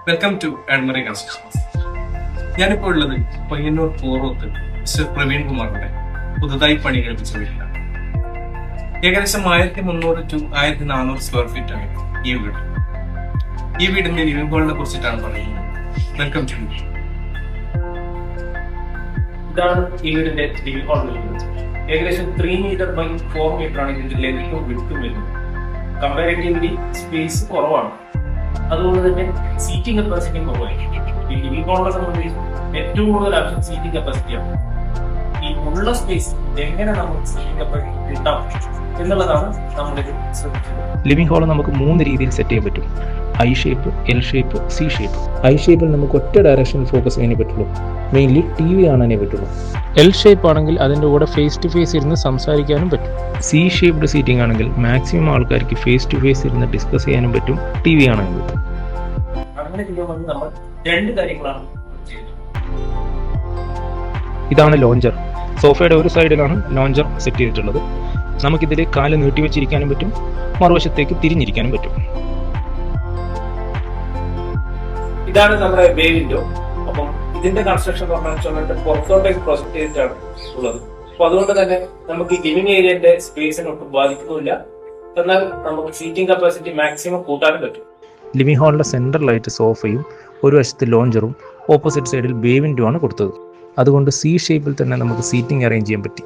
Welcome to ആഡ്മറി constructions. ഞാനിപ്പോൾ ഉള്ളത് Payyanur പൂർവ്വത്ത് mister Praveen കുമാറിന്റെ പുതുതായി പണി കഴിപ്പിച്ച വീട്ടിലാണ്. ഏകദേശം 1300 to 1400 സ്ക്വയർ ഫീറ്റ് ആണ് ഈ വീട്. ഈ വീടിന്റെ ലിവിംഗ് ഹാളിനെ കുറിച്ചിട്ടാണ് പറയുന്നത്. Welcome to. ഇതാണ് ഈ വീടിന്റെ ലിവിംഗ് ഹാൾ വരുന്നത്. ഏകദേശം 3 മീറ്റർ ബൈ 4 മീറ്റർ ആണ് ഇതിന്റെ ലെങ്ത്തും വിഡ്ത്തും വരുന്നത്. കമ്പാരിറ്റീവ്ലി സ്പേസ് കുറവാണ്, അതുകൊണ്ട് തന്നെ സീറ്റിംഗ് കപ്പാസിറ്റി കുറവായിരിക്കും. ഈ ലിവിംഗ് ഹാളിനെ സംബന്ധിച്ച് ഏറ്റവും കൂടുതൽ ആവശ്യം സീറ്റിംഗ് കപ്പാസിറ്റിയാണ്. ഈ ഉള്ള സ്പേസ് എങ്ങനെ നമുക്ക് സീറ്റിംഗ് കപ്പാസിറ്റി കിട്ടാം എന്നുള്ളതാണ് നമ്മളിത് ശ്രദ്ധിച്ചത്. ലിവിംഗ് ഹാൾ നമുക്ക് 3 രീതിയിൽ സെറ്റ് ചെയ്യാൻ പറ്റും: I shape, L shape, C shape. I ഷേപ്പിൽ നമുക്ക് ഒറ്റ ഡയറക്ഷനിൽ ഫോക്കസ് ചെയ്യാനേ പറ്റുള്ളൂ, മെയിൻലി ടി വി കാണാനേ പറ്റുള്ളൂ. എൽ ഷേപ്പ് ആണെങ്കിൽ അതിൻ്റെ കൂടെ ഫേസ് ടു ഫേസ് ഇരുന്ന് സംസാരിക്കാനും പറ്റും. സി ഷേപ്ഡ് സീറ്റിംഗ് ആണെങ്കിൽ മാക്സിമം ആൾക്കാർക്ക് ഫേസ് ടു ഫേസ് ഇരുന്ന് ഡിസ്കസ് ചെയ്യാനും പറ്റും, ടി വി കാണാനും പറ്റും. അങ്ങനെ ചെയ്യുമ്പോൾ നമ്മൾ 2 കാര്യങ്ങളാണ് ചെയ്യുന്നത്. ഇതാണ് ലോഞ്ചർ. സോഫയുടെ ഒരു സൈഡിലാണ് ലോഞ്ചർ സെറ്റ് ചെയ്തിട്ടുള്ളത്. നമുക്കിതിൽ കാല് നീട്ടി വെച്ചിരിക്കാനും പറ്റും, മറുവശത്തേക്ക് തിരിഞ്ഞിരിക്കാനും പറ്റും. ഇതാണ് നമ്മുടെ ബേ വിൻഡോ. അപ്പം ഇതിന്റെ കൺസ്ട്രക്ഷൻ പറഞ്ഞാൽ പുറത്തോട്ടേക്ക് പ്രൊജക്ട് ചെയ്തിട്ടാണ് ഉള്ളത്. അപ്പൊ അതുകൊണ്ട് തന്നെ നമുക്ക് ലിവിംഗ് ഏരിയന്റെ സ്പേസിന് ഒട്ടും ബാധിക്കുന്നില്ല. എന്നാൽ നമുക്ക് സീറ്റിംഗ് കപ്പാസിറ്റി മാക്സിമം കൂട്ടാനും പറ്റും. ലിവിംഗ് ഹാളിന്റെ സെൻട്രലായിട്ട് സോഫയും ഒരു വശത്ത് ലോഞ്ചറും ഓപ്പോസിറ്റ് സൈഡിൽ ബേ വിൻഡോ ആണ് കൊടുത്തത്. അതുകൊണ്ട് സി ഷേപ്പിൽ തന്നെ നമുക്ക് സീറ്റിംഗ് അറേഞ്ച് ചെയ്യാൻ പറ്റി.